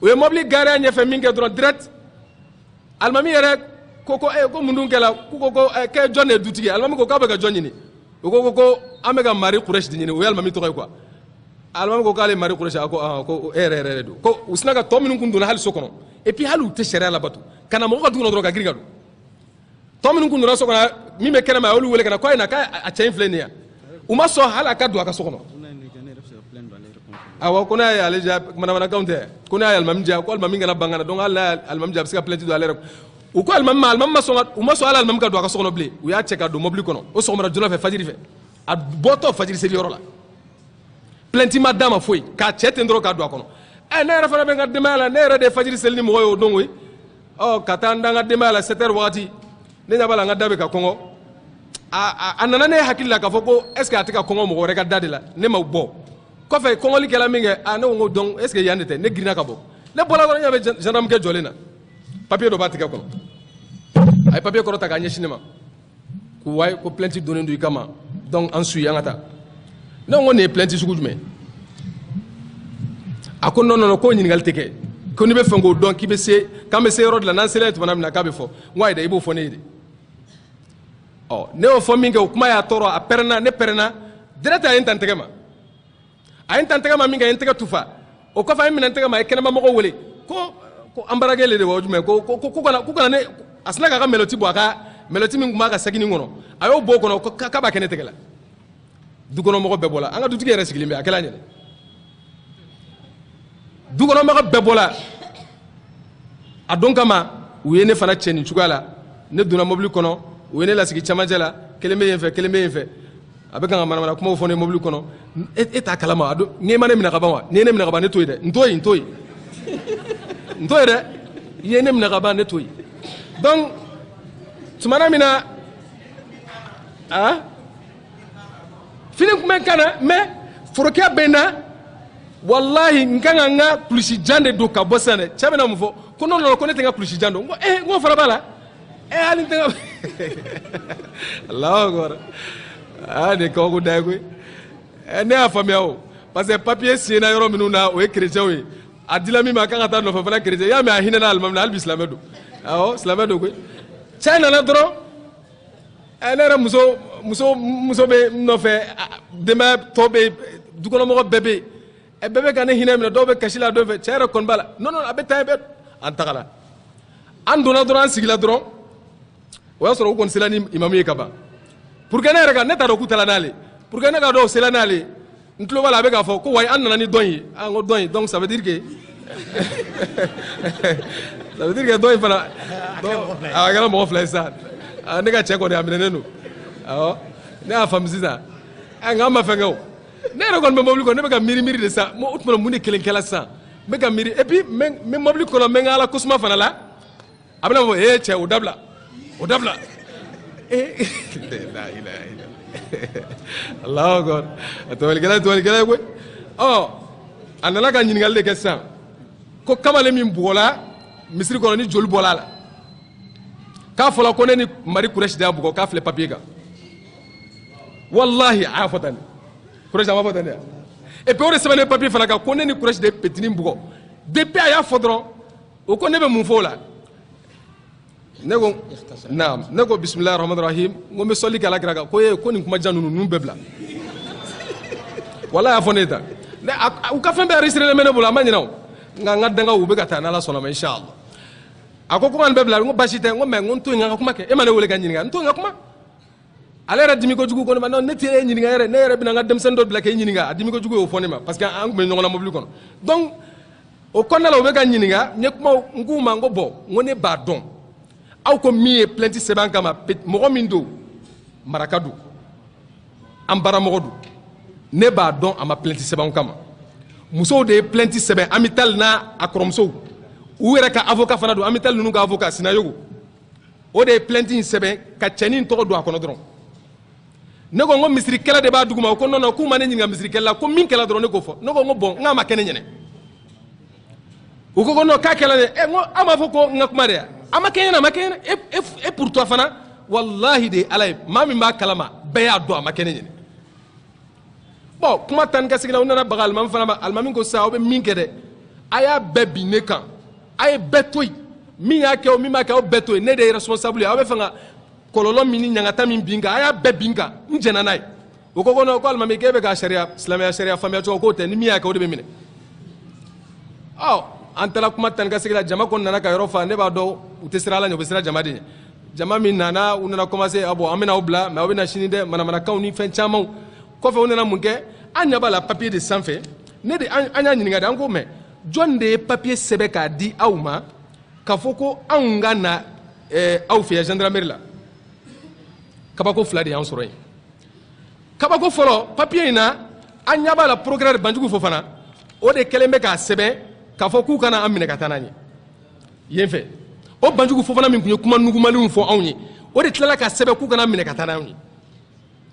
u ye mobili gari a ɲɛfɛ min kɛ dɔrɔn direct alimami yɛrɛ ko mun dun kɛla k'u ko kɛ jɔn de ye dutigi ye alimami ko k'a bɛ ka jɔn ɲini u ko an bɛ ka mari kurɛsi de ɲini o ye alimami tɔgɔ ye quoi alimami ko k'ale mari kurɛsi a ko e yɛrɛ yɛrɛ de don ko u sina ka tɔ minnu kun donna hali so kɔnɔ et puis hali u tɛ sariya labato ka na mɔgɔ ka du kɔnɔ dɔrɔn ka girin ka don tɔ minnu kun donna so kɔnɔ min bɛ kɛnɛma a y'olu wele ka na ko a ye na k'a cɛ in filɛ nin ye yan u ma sɔn hali a ka don a ka so kɔnɔ awɔ ko n'a ye ale diya manamanakanw tɛ ko n'a ye alimami diya ko alimami kana ban ka na donc hali n'a ye alimami diya a bɛ se ka plainte don ale yɛrɛ u ko alimami ma alimami ma sɔn u ma sɔn hali alimami ka don a ka so kɔnɔ bilen u y'a cɛ ka don mobili kɔnɔ o sɔgɔmada joona fɛ fajiri fɛ a bɔtɔ fajiri seli yɔrɔ la plainte ma d'a ma foyi k'a cɛ ten dɔrɔn k'a don a kɔnɔ ne yɛrɛ fana bɛ n ka denbaya la ne yɛrɛ de ye fajiri seli ni mɔgɔ ye o don koyi ka taa n da n ka denbaya la 7 heures wagati ne ɲɛ b'a la n ka da bɛ ka kɔngɔ a nana ne hakili la k'a fɔ ko est ce que a tɛ ka kɔngɔ mɔgɔ wɛrɛ ka da de la ne ma bɔ kɔfɛ kɔngɔli kɛla min kɛ ne ko donc est ce que yan de tɛ ne girinna ka bɔ ne bɔra dɔrɔn n ɲɛ bɛ gendarme kɛ jɔlen na papier dɔ b'a tigɛ kɔnɔ a ye papier kɔrɔ ta k'a ɲɛsin ne ma k'u waye ko plainte donnen don i kama donc an suit an ka taa ne ko nin ye plainte sugu jumɛn a ko non non ko ɲininkali tɛ kɛ ko n'i bɛ fɛ k'o dɔn k'i bɛ se k'an bɛ se yɔrɔ de la n'an sera yen tuma min na k'a bɛ fɔ n ko ayi dɛ i b'o fɔ ne ye de ne y'o fɔ min kɛ o kuma y'a tɔɔrɔ a pɛrɛnna ne pɛrɛnna direct a ye n ta n tɛgɛ ma a ye n ta n tɛgɛ ma min kɛ a ye n tɛgɛ tufa o kɔfɛ a ye minɛ n tɛgɛ ma a ye kɛnɛma mɔgɔw wele ko an baarakɛ le de wa o jumɛn ko kana ne a sina k'a ka mɛlɛti bɔ a ka mɛlɛti min tun b'a ka sagini kɔnɔ a y'o bɔ o kɔnɔ k'a b'a kɛ ne tɛgɛ la dukɔnɔmɔgɔ bɛɛ bɔra an ka dutigi yɛrɛ sigilen bɛ a kɛla ɲɛna dukɔnɔmɔgɔ bɛɛ bɔra a don kama u ye ne fana cɛ nin cogoya la ne donna mobili kɔnɔ u ye ne lasigi cɛmancɛ la kelen bɛ yen fɛ kelen bɛ yen fɛ a bɛ kan ka manamana kumaw fɔ ne mobili kɔnɔ e t'a kalama a don n'i ma ne minɛ ka ban wa n'i ye ne minɛ ka ban ne to yen dɛ n to yen dɛ i ye ne minɛ ka ban ne to yen donc tumana min na fini tun bɛ n kan na mais forokɛ bɛ n na walahi n kan ka n ka kulusi jan de don ka bɔ sisan dɛ cɛ bɛ na mun fɔ ko non non ko ne tɛ n ka kulusi jan don n ko fana b'a la hali n tɛ n ka Allahu Akbar. Ah, ne ko da ko. Ne a faamuya o. Parce que papier signé yɔrɔ minnu na o ye chrétien ye. A dila min ma kan ka taa nɔfɛ fana chrétien. Y'a mɛn a hinɛ na alimami na hali bi silamɛ don. Awɔ, silamɛ don koyi. Cɛ nana dɔrɔn. Ne yɛrɛ muso bɛ n nɔfɛ denbaya tɔ bɛ dukɔnɔmɔgɔ bɛɛ bɛ yen. Bɛɛ bɛ ka ne hinɛ minɛ dɔw bɛ kasi la dɔw fɛ cɛ yɛrɛ kɔni b'a la. Non a bɛ taa yen bɛɛ. An tagara. An donna dɔrɔn an sigila dɔrɔn. O y'a sɔrɔ u kɔni sela ni imamu ye ka ban. Pour que ne yɛrɛ ka ne t'a dɔn k'u taara n'ale. Pour que ne ka dɔn o sela n'ale. N tulo b'a la a bɛ k'a fɔ ko wa an nana ni dɔn ye. N ko dɔn ye donc ça veut dire que ça veut dire que dɔn in fana a kɛra mɔgɔ fila ye sisan. Ne ka cɛ kɔni a minɛnen don. Awɔ ne y'a faamu sisan. Nka an ma fɛn kɛ o. Ne yɛrɛ kɔni bɛ mobili kɔnɔ ne bɛ ka miiri de sa. O tuma mun de kelen kɛla sisan. N bɛ ka miiri et puis n bɛ mobili kɔnɔ n bɛ n ka ala kosuma fana la. A bɛna fɔ cɛ o dabila. O dabila. Allahu Akbar. Tawalikɛla ye koyi. A nana ka ɲininkali de kɛ sisan ko kamalen min bugɔla misiri kɔnɔ ni joli bɔra a la k'a fɔla ko ne ni Mari Kurɛsi de y'a bugɔ k'a filɛ papier kan. Wallahi a y'a fɔ tan de. Kurɛsi a ma fɔ tan de wa. Et puis o de sɛbɛnnen papier fana kan ko ne ni Kurɛsi de ye petinin bugɔ. Depuis a y'a fɔ dɔrɔn o ko ne bɛ mun fɔ o la. Ne ko naam ne ko bisimilahi rahmani rahim n ko n bɛ sɔli kɛ alakira kan ko nin kumajan ninnu bɛɛ bila wala y'a fɔ ne ye tan u ka fɛn bɛɛ enregistré bɛ ne bolo a ma ɲinɛ o nka n ka dangaw u bɛ ka taa n'ala sɔnna ma inshallah a ko ka nin bɛɛ bila n ko baasi tɛ n ko mɛ n ko n to yen n ka kuma kɛ e ma ne wele ka ɲininka n to yen n ka kuma ale yɛrɛ dimi kojugu ko ne ma non ne tɛ e ɲininka yɛrɛ ne yɛrɛ bɛna n ka denmisɛnnin dɔ bila k'e ɲininka a dimi kojugu y'o fɔ ne ma parce que an tun bɛ ɲɔgɔn na mobili kɔnɔ donc o kɔnɔna la u bɛ ka ɲininka n ye kuma n k'u ma n ko bɔn n ko ne b'a dɔn aw ko min ye plainte sɛbɛn kama mɔgɔ min don maraka don an baramɔgɔ don ne b'a dɔn a ma plainte sɛbɛn kama musow de ye plainte sɛbɛn Amital n'a a kɔrɔmusow u yɛrɛ ka avocat fana don Amital ninnu ka avocat Sinayogo o de ye plainte in sɛbɛn ka cɛnin tɔgɔ don a kɔnɔ dɔrɔn ne ko n ko misirikɛla de b'a duguma o ko non non k'u ma ne ɲininka misirikɛla la ko min kɛla dɔrɔn ne k'o fɔ ne ko n ko bon n k'a ma kɛ ne ɲɛnɛ u ko non k'a kɛla dɛ n ko an b'a fɔ ko n ka kuma de ya a ma kɛ ɲɛna a ma kɛ ɲɛna et pour toi fana wallahi de ala ye maa min b'a kalama bɛɛ y'a dɔn a ma kɛ ne ɲɛna bon kuma tan ni ka segin la u nana baga alimami fana ma alimami ko sisan aw bɛ min kɛ dɛ a y'a bɛɛ bin ne kan a ye bɛɛ to yen min y'a kɛ o min m'a kɛ aw bɛɛ to yen ne de ye responsable ye aw bɛ fɛ ka kɔlɔlɔ min ni ɲangata min bin kan a y'a bɛɛ bin kan n jɛnna n'a ye o ko non ko alimami k'e bɛ ka silamɛya sariya faamuya cogo k'o tɛ ni min y'a kɛ o de bɛ minɛ an taara kuma tan ni ka segin la jama kɔni nana ka yɔrɔ fa ne b'a dɔn u tɛ siran ala ɲɛ u bɛ siran jama de ɲɛ jama min nana u nana commencer bon an bɛna aw bila mais aw bɛna sini dɛ manamanakanw ni fɛn camanw kɔfɛ u nana mun kɛ an ɲɛ b'a la papier de sanfɛ ne de an y'a ɲininka de an ko mais jɔn de ye papier sɛbɛn k'a di aw ma k'a fɔ ko anw ka na aw fɛ yan gendarmerie la kabako fila de y'an sɔrɔ yen kabako fɔlɔ papier in na an ɲɛ b'a la procureur Banjugu Fofana o de kɛlen bɛ k'a sɛbɛn k'a fɔ k'u kana an minɛ ka taa n'an ye yen fɛ o Banjugu Fofana min tun ye kuma nugumalenw fɔ anw ye o de tilala ka sɛbɛn k'u kana an minɛ ka taa n'anw ye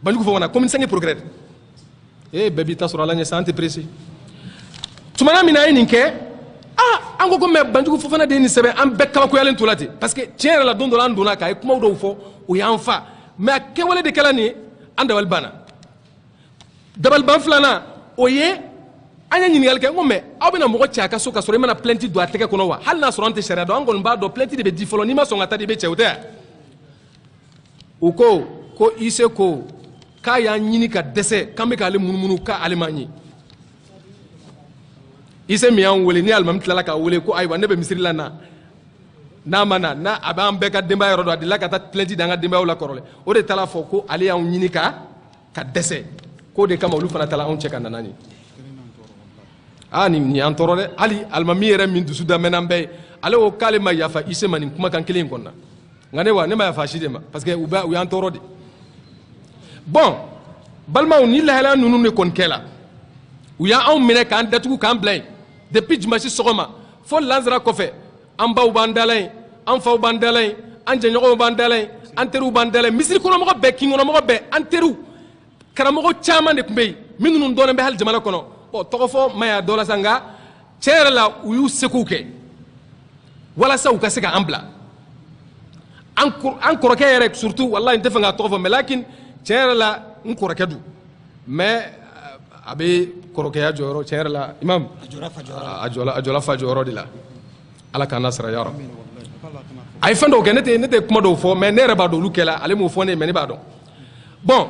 Banjugu Fofana commune 5 procureur bɛɛ b'i ta sɔrɔ ala ɲɛ sa an tɛ pressé tumana min na a ye nin kɛ an ko mais Banjugu Fofana de ye nin sɛbɛn an bɛɛ kabakoyalen tora ten parce que tiɲɛ yɛrɛ la don dɔ la an donna k'a ye kumaw dɔw fɔ o y'an fa mais a kɛwale de kɛla nin ye an dabali banna dabaliban filanan o ye an ye ɲininkali kɛ n ko mais aw bɛna mɔgɔ cɛ a ka so ka sɔrɔ i mana plainte don a tɛgɛ kɔnɔ wa hali n'a sɔrɔ an tɛ sariya dɔn an kɔni b'a dɔn plainte de bɛ di fɔlɔ n'i ma sɔn ka taa i bɛ cɛ o tɛ yan u ko IC ko k'a y'an ɲini ka dɛsɛ k'an bɛ k'ale munumunu k'ale man ɲi IC min y'an wele ni alimami tilala k'a wele ko ayiwa ne bɛ misiri la n'a ma na n'a a b'an bɛɛ ka denbaya yɔrɔ dɔn a delila ka taa plainte d'an ka denbayaw la kɔrɔlen o de taara fɔ ko ale y'anw ɲini ka dɛsɛ k'o de kama olu fana taara anw cɛ ka na n'a ye nin y'an tɔɔrɔ dɛ hali alimami yɛrɛ min dusu damɛnna bɛɛ ye ale ko k'ale ma yafa IC ma nin kumakan kelen in kɔnɔna nka ne ma yafa si de ma parce que u y'an tɔɔrɔ de bon balimaw ni lahalaya ninnu de kɔni kɛla u y'anw minɛ k'an datugu k'an bila yen depuis dimanche sɔgɔma fo lansara kɔfɛ an baw b'an dala yen an faw b'an dala yen an jɛɲɔgɔnw b'an dala yen an teriw b'an dala yen misiri kɔnɔmɔgɔ bɛɛ kin kɔnɔmɔgɔ bɛɛ an teriw karamɔgɔ caman de tun bɛ yen minnu dɔnnen bɛ hali jamana kɔnɔ tɔgɔ fɔ ma y'a dɔ la sa nka tiɲɛ yɛrɛ la u y'u sekow kɛ walasa u ka se k'an bila an kɔrɔkɛ yɛrɛ surtout wallahi n tɛ fɛ ka tɔgɔ fɔ mais lakin tiɲɛ yɛrɛ la n kɔrɔkɛ don mais a bɛ kɔrɔkɛya jɔyɔrɔ tiɲɛ yɛrɛ la imam a jɔla fa jɔyɔrɔ de la ala k'an nasara ya rabbi a ye fɛn dɔw kɛ ne tɛ kuma dɔw fɔ mais ne yɛrɛ b'a dɔn olu kɛla ale m'o fɔ ne ye mais ne b'a dɔn bon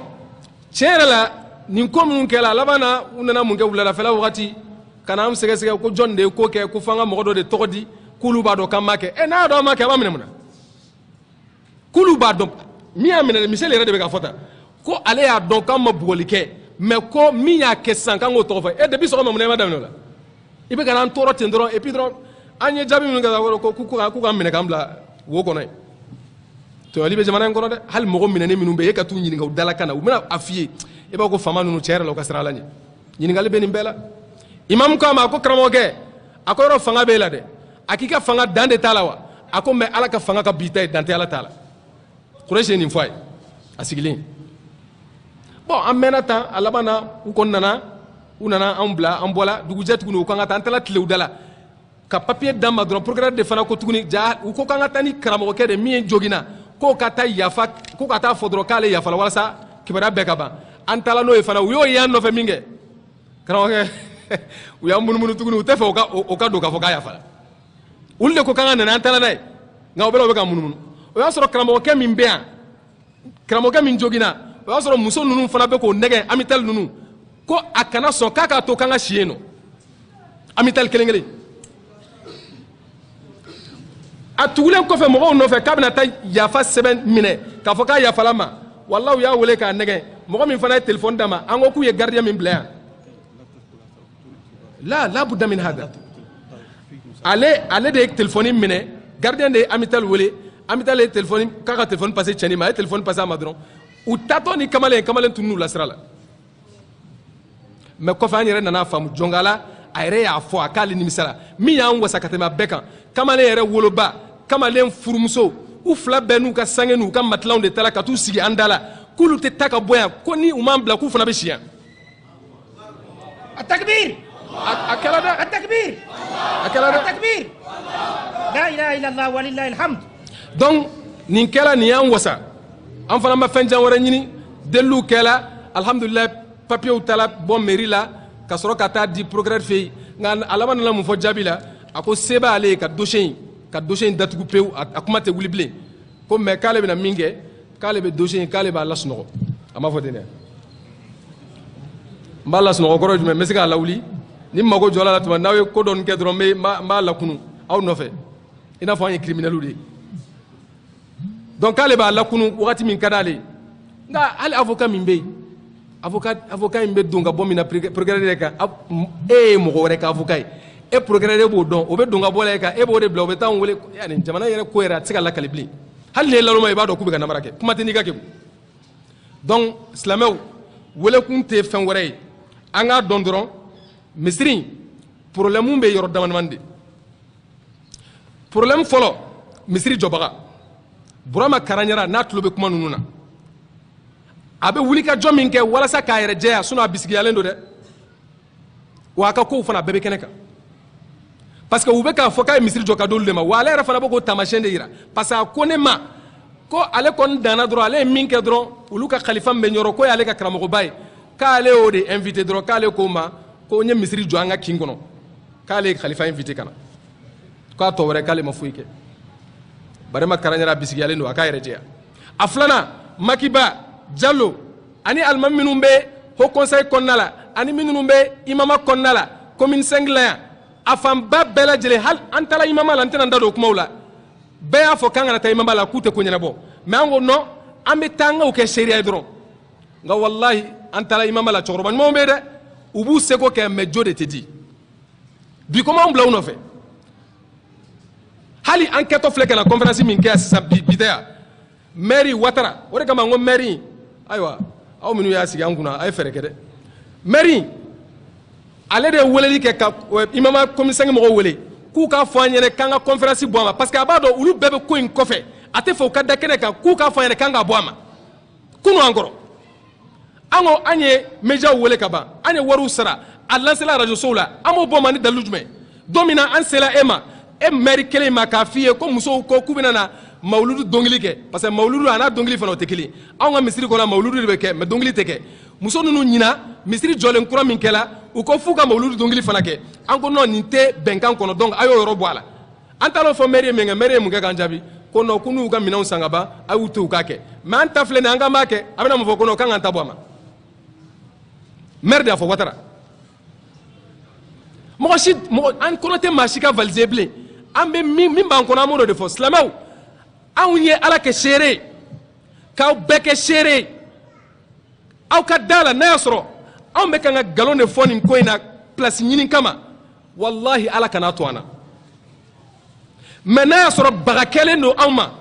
tiɲɛ yɛrɛ la nin ko minnu kɛla a laban na u nana mun kɛ wuladafɛla wagati ka na an sɛgɛsɛgɛ ko jɔn de ye ko kɛ ko f'an ka mɔgɔ dɔ de tɔgɔ di k'olu b'a dɔn k'an m'a kɛ n'a y'a dɔn an m'a kɛ a b'a minɛ mun na k'olu b'a dɔn min y'a minɛ miseli yɛrɛ de bɛ ka fɔ tan ko ale y'a dɔn k'an ma bugɔli kɛ mais ko min y'a kɛ sisan k'an k'o tɔgɔ fɔ depuis sɔgɔma mun na i ma daminɛ o la i bɛ ka n'an tɔɔrɔ ten dɔrɔn et puis dɔrɔn an ye jaabi minnu kɛ k'u k'an minɛ k'an bila wo kɔnɔ yen tɔɲɔli bɛ jamana in kɔnɔ dɛ hali mɔgɔ minɛnen minnu bɛ yen e ka t'u ɲininka u dalakan na u bɛna a f'i ye i b'a fɔ ko faama ninnu tiɲɛ yɛrɛ la u ka sira la ɲɛ ɲininkali bɛ nin bɛɛ la imamu ko a ma a ko karamɔgɔkɛ a ko yɔrɔ fanga b'e la dɛ a k'i ka fanga dan de t'a la wa a ko mais ala ka fanga ka bi ta ye dan tɛ ala t'a la kurɛsi ye nin fɔ a ye a sigilen bon an mɛnna tan a laban na u kɔni nana u nana anw bila an bɔla dugujɛ tuguni u ko an ka taa an taara tilew da la ka papiye d'an ma dɔrɔn procureur de fana ko tuguni ja u ko k'an ka taa ni karamɔgɔkɛ de min ye joginna k'o ka taa yafa ko ka taa fɔ dɔrɔn k'ale yafala walasa kibaruya bɛɛ ka ban an taara n'o ye fana u y'o ye an nɔfɛ min kɛ karamɔgɔkɛ u y'an munumunu tuguni u tɛ fɛ o ka don k'a fɔ k'a yafala olu de ko k'an ka nana an taara n'a ye nka o bɛɛ la u bɛ ka munumunu o y'a sɔrɔ karamɔgɔkɛ min bɛ yan karamɔgɔkɛ min joginna o y'a sɔrɔ muso ninnu fana bɛ k'o nɛgɛ amitali ninnu ko a kana sɔn k'a k'a to k'an ka si yen nɔ amitali kelen kelen a tugulen kɔfɛ mɔgɔw nɔfɛ k'a bɛna taa yafa sɛbɛn minɛ k'a fɔ k'a yafala ma walahi u y'a wele k'a nɛgɛ mɔgɔ min fana ye telefɔni d'a ma an ko k'u ye gardien min bila yan la budda min hada ale de ye telefɔni minɛ gardien de ye amitali wele amitali ye telefɔni k'a ka telefɔni passé cɛnin ma a ye telefɔni passé a ma dɔrɔn u taatɔ ni kamalen tunun n'u la sira la mais kɔfɛ an yɛrɛ nana faamu jɔnkala a yɛrɛ y'a fɔ a k'ale nimisara min y'an wasa ka tɛmɛ a bɛɛ kan kamalen yɛrɛ woloba kamalen furumuso u fila bɛɛ n'u ka sange n'u ka matilanw de taara ka t'u sigi an da la k'olu tɛ taa ka bɔ yan ko ni u m'an bila k'u fana bɛ si yan a takbir a kɛra dɛ a takbir a kɛra dɛ a takbir la ilaha illallah walillahi alhamd donc nin kɛra nin y'an wasa an fana ma fɛn jan wɛrɛ ɲini deliliw kɛla alhamdulilayi papiyew taara bɔ mairie la ka sɔrɔ ka taa di procureur fɛ yen nka a laban nana mun fɔ jaabi la a ko se b'ale ye ka dossier in datugu pewu a kuma tɛ wuli bilen ko mais k'ale bɛna min kɛ k'ale bɛ dossier in k'ale b'a lasunɔgɔ a ma fɔ ten dɛ n b'a lasunɔgɔ kɔrɔ ye jumɛn n bɛ se k'a lawuli ni mago jɔra la tuma n'aw ye ko dɔɔni kɛ dɔrɔn n b'a lakunu aw nɔfɛ i n'a fɔ an ye criminels de ye donc k'ale b'a lakunu wagati min ka d'ale ye nka hali avocat min bɛ yen avocat in bɛ don ka bɔ min na procureur yɛrɛ kan e ye mɔgɔ wɛrɛ ka avocat ye e procureur b'o dɔn o bɛ don ka bɔ la e kan e b'o de bila o bɛ taa n wele yani jamana yɛrɛ ko yɛrɛ a tɛ se ka lakali bilen hali ni ye laloma ye i b'a dɔn k'u bɛ ka namara kɛ kuma tɛ n'i ka kɛ donc silamɛw welekun tɛ fɛn wɛrɛ ye an k'a dɔn dɔrɔn misiri in problème bɛ yɔrɔ damadamani de problème fɔlɔ misiri jɔbaga Burama Karanjara n'a tulo bɛ kuma ninnu na a bɛ wuli ka jɔ min kɛ walasa k'a yɛrɛ jɛya sinon a bisigiyalen don dɛ wa a ka kow fana bɛɛ bɛ kɛnɛ kan parce que u bɛ k'a fɔ k'a ye misiri jɔ ka d'olu de ma wa ale yɛrɛ fana bɛ k'o taamasiyɛn de yira parce que a ko ne ma ko ale kɔni danna dɔrɔn ale ye min kɛ dɔrɔn olu ka kalifa min bɛ ɲɔrɔ k'o y'ale ka karamɔgɔba ye k'ale y'o de invité dɔrɔn k'ale k'o ma ko n ye misiri jɔ an ka kin kɔnɔ k'ale ye kalifa invité ka na k'a tɔ wɛrɛ k'ale ma foyi kɛ Burama Karanjara bisigiyalen don a k'a yɛrɛ jɛya a filanan Makiba Jallo ani alimami minnu bɛ haut conseil kɔnɔna la ani minnu bɛ imama kɔnɔna la commune 5 la yan a fanba bɛɛ lajɛlen hali an taara imama la n tɛna n da don o kumaw la bɛɛ y'a fɔ k'an kana taa imama la k'u tɛ ko ɲɛnabɔ mais an ko non an bɛ taa an k'o kɛ seereya ye dɔrɔn nka walahi an taara imama la cɛkɔrɔba ɲumanw bɛ yen dɛ u b'u seko kɛ mais jo de tɛ di bi komi anw bila u nɔfɛ hali an kɛtɔ filɛ ka na conférence min kɛ yan sisan bi tɛ yan maire Watara o de kama n ko maire ayiwa aw minnu y'a sigi an kunna a ye fɛɛrɛ kɛ dɛ maire ale de ye weleli kɛ ka imama commune 5 mɔgɔw wele k'u k'a fɔ an ɲɛna k'an ka conférence bɔ a ma parce que a b'a dɔn olu bɛɛ bɛ ko in kɔfɛ a tɛ fɛ u ka da kɛnɛ kan k'u k'a fɔ an ɲɛna k'an ka bɔ a ma kunu an kɔrɔ an ko an ye médiaw wele ka ban an ye wariw sara a lancela radio sow la an b'o bɔ ma ni dalilu jumɛn don min na an sela e ma e maire kelen ma k'a f'i ye ko musow ko k'u bɛna na mawludu dongili kɛ parce que mawludu a n'a dongili fana o tɛ kelen anw ka misiri kɔnɔ mawludu de bɛ kɛ mais dongili tɛ kɛ muso ninnu ɲina misiri jɔlen kura min kɛla u ko f'u ka mawludu dongili fana kɛ an ko non nin tɛ bɛnkan kɔnɔ donc a y'o yɔrɔ bɔ a la an taar'o fɔ maire ye min kɛ maire ye mun kɛ k'an jaabi ko non ko n'u ka minɛnw san ka ban a y'u to u k'a kɛ mais an ta filɛ nin ye an k'an b'a kɛ a bɛna mun fɔ ko non k'an k'an ta bɔ a ma maire de y'a fɔ Ouattara an kɔnɔ tɛ maa si ka valiser bilen an bɛ min b'an kɔnɔ an b'o de fɔ silamɛw anw ye ala kɛ seere ye k'aw bɛɛ kɛ seere ye aw ka da la n'a y'a sɔrɔ anw bɛ kan ka nkalon de fɔ nin ko in na place ɲini kama wallahi ala kana to an na mais n'a y'a sɔrɔ baga kɛlen don anw ma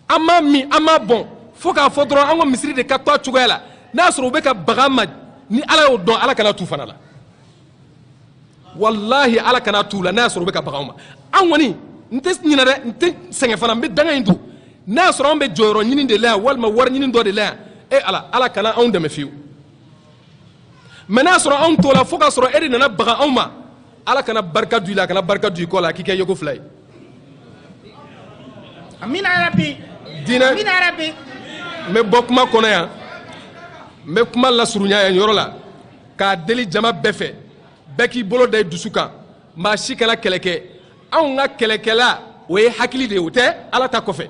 an m'a min an m'a bɔn fo k'a fɔ dɔrɔn an ka misiri de ka to a cogoya la n'a y'a sɔrɔ u bɛ ka baga ma ni ala y'o dɔn ala kana tu fana la wallahi ala kana tu la n'a y'a sɔrɔ u bɛ ka baga ma an kɔni n tɛ ɲinɛ dɛ n tɛ sɛgɛn fana n bɛ danga in don n'a y'a sɔrɔ an bɛ jɔyɔrɔ ɲini de la yan walima wari ɲini dɔ de la yan ala kana anw dɛmɛ fiyewu mais n'a y'a sɔrɔ anw t'o la fo k'a sɔrɔ e de nana baga anw ma ala kana barika don i la a kana barika don i kɔ la a k'i kɛ yeko fila ye amina yarabi diinɛ amina yarabi n bɛ bɔ kuma kɔnɔ yan n bɛ kuma lasurunya yan yɔrɔ la k'a deli jama bɛɛ fɛ bɛɛ k'i bolo da i dusu kan maa si kana kɛlɛ kɛ anw ka kɛlɛkɛla o ye hakili de ye o tɛ ala ta kɔfɛ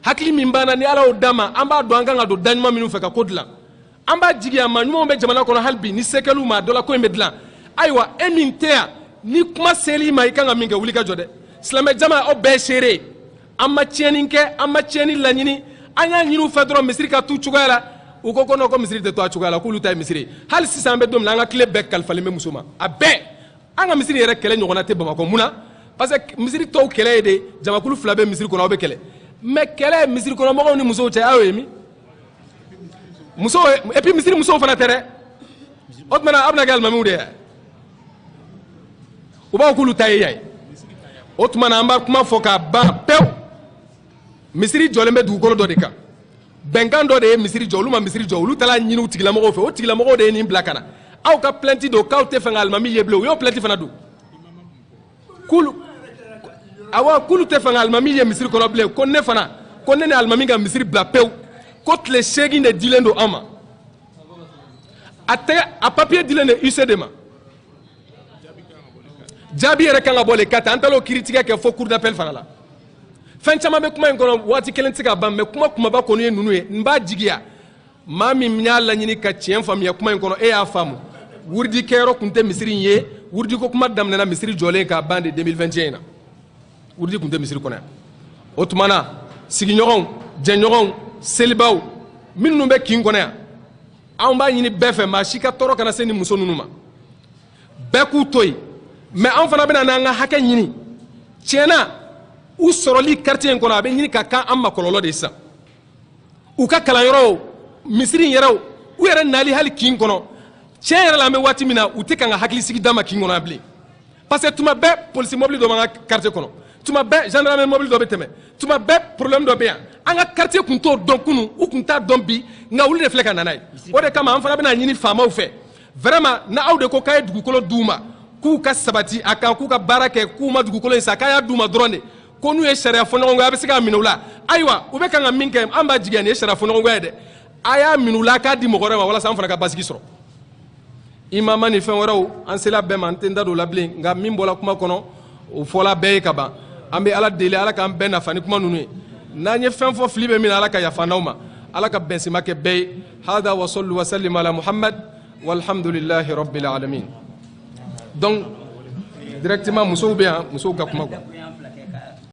hakili min b'an na ni ala y'o d'an ma an b'a dɔn an kan ka don da ɲuman minnu fɛ ka ko dilan an b'a jigi a ma ɲumanw bɛ jamana kɔnɔ hali bi ni sekɛliw ma dɔ la ko in bɛ dilan ayiwa e min tɛ yan ni kuma seli ma i kan ka min kɛ wuli ka jɔ dɛ silamɛ jama aw bɛɛ ye seere ye an ma tiɲɛni kɛ an ma tiɲɛni laɲini an y'a ɲini u fɛ dɔrɔn misiri ka tu cogoya la u ko non ko misiri tɛ to a cogoya la k'olu ta ye misiri ye hali sisan an bɛ don min na an ka tile bɛɛ kalifalen bɛ muso ma a bɛɛ an ka misiri yɛrɛ kɛlɛ ɲɔgɔnna tɛ bamakɔ mun na parce que misiri tɔw kɛlɛ ye de jamakulu fila bɛ misiri kɔnɔ aw bɛ kɛlɛ mais kɛlɛ misiri kɔnɔ mɔgɔw ni musow cɛ aw ye min musow et puis misiri musow fana tɛ dɛ o tuma na aw bɛna kɛ alimamiw de ye u b'aw k'olu ta ye yan ye o tuma na an b'a kuma fɔ k'a ban pewu misiri jɔlen bɛ dugukolo dɔ de kan bɛnkan dɔ de ye misiri jɔ olu ma misiri jɔ olu taara ɲini u tigilamɔgɔw fɛ o tigilamɔgɔw de ye nin bila ka na aw ka plainte don k'aw tɛ fɛ ka alimami ye bilen u y'o plainte fana don k'olu tɛ fɛ ka alimami ye misiri kɔnɔ bilen ko ne fana ko ne ni alimami ka misiri bila pewu ko tile 8 de dilen don an ma a papier dilen de UCD ma jaabi yɛrɛ kan ka bɔ le 4 an taara o kiiritigɛ kɛ fo cour d'appel fana la fɛn caman bɛ kuma in kɔnɔ waati kelen tɛ se ka ban mais kuma kumaba kɔni ye ninnu ye n b'a jigiya maa min y'a laɲini ka tiɲɛ faamuya kuma in kɔnɔ e y'a faamu wurudi kɛyɔrɔ tun tɛ misiri in ye wurudi ko kuma daminɛna misiri jɔlen k'a ban de 2021 in na wurudi tun tɛ misiri kɔnɔ yan o tuma na sigiɲɔgɔnw jɛɲɔgɔnw selibaw minnu bɛ kin kɔnɔ yan anw b'a ɲini bɛɛ fɛ maa si ka tɔɔrɔ kana se ni muso ninnu ma bɛɛ k'u to yen mais anw fana bɛna n'an ka hakɛ ɲini tiɲɛna u sɔrɔli quartier in kɔnɔ a bɛ ɲini ka kan an ma kɔlɔlɔ de sisan u ka kalanyɔrɔw misiri in yɛrɛw u yɛrɛ nali hali kin kɔnɔ tiɲɛ yɛrɛ la an bɛ waati min na u tɛ kan ka hakilisigi d'a ma kin kɔnɔ bilen parce que tuma bɛɛ polisi mobili dɔ b'an ka quartier kɔnɔ tuma bɛɛ gendarmerie mobili dɔ bɛ tɛmɛ tuma bɛɛ problème dɔ bɛ yan an ka quartier kun t'o dɔn kunun u kun t'a dɔn bi nka olu de filɛ ka na n'a ye o de kama an fana bɛna ɲini faamaw fɛ vraiment na aw de ko k'a ye dugukolo d'u ma k'u ka sabati a kan k'u ka baara kɛ k'u ma dugukolo in san k'a y'a d'u ma dɔrɔn de ko n'u ye sariya fɔɲɔgɔnkɔ a bɛ se k'a minɛ u la ayiwa u bɛ kan ka min kɛ an b'a jigiya nin ye sariya fɔɲɔgɔnkɔ ye dɛ a y'a minɛ u la k'a di mɔgɔ wɛrɛ ma walasa an fana ka basigi sɔrɔ imama ni fɛn wɛrɛw an sela bɛɛ ma an tɛ n da don o la bilen nka min bɔra kuma kɔnɔ o fɔla bɛɛ ye ka ban an bɛ ala deli ala k'an bɛɛ nafa ni kuma ninnu ye n'an ye fɛn fɔ fili bɛ min na ala ka yafa n'aw ma ala ka bɛnsima kɛ bɛɛ ye hada wa sallu wa sallim ala muhammad walhamdulillahi rabbil alamin donc directement musow bɛ yan musow ka kuma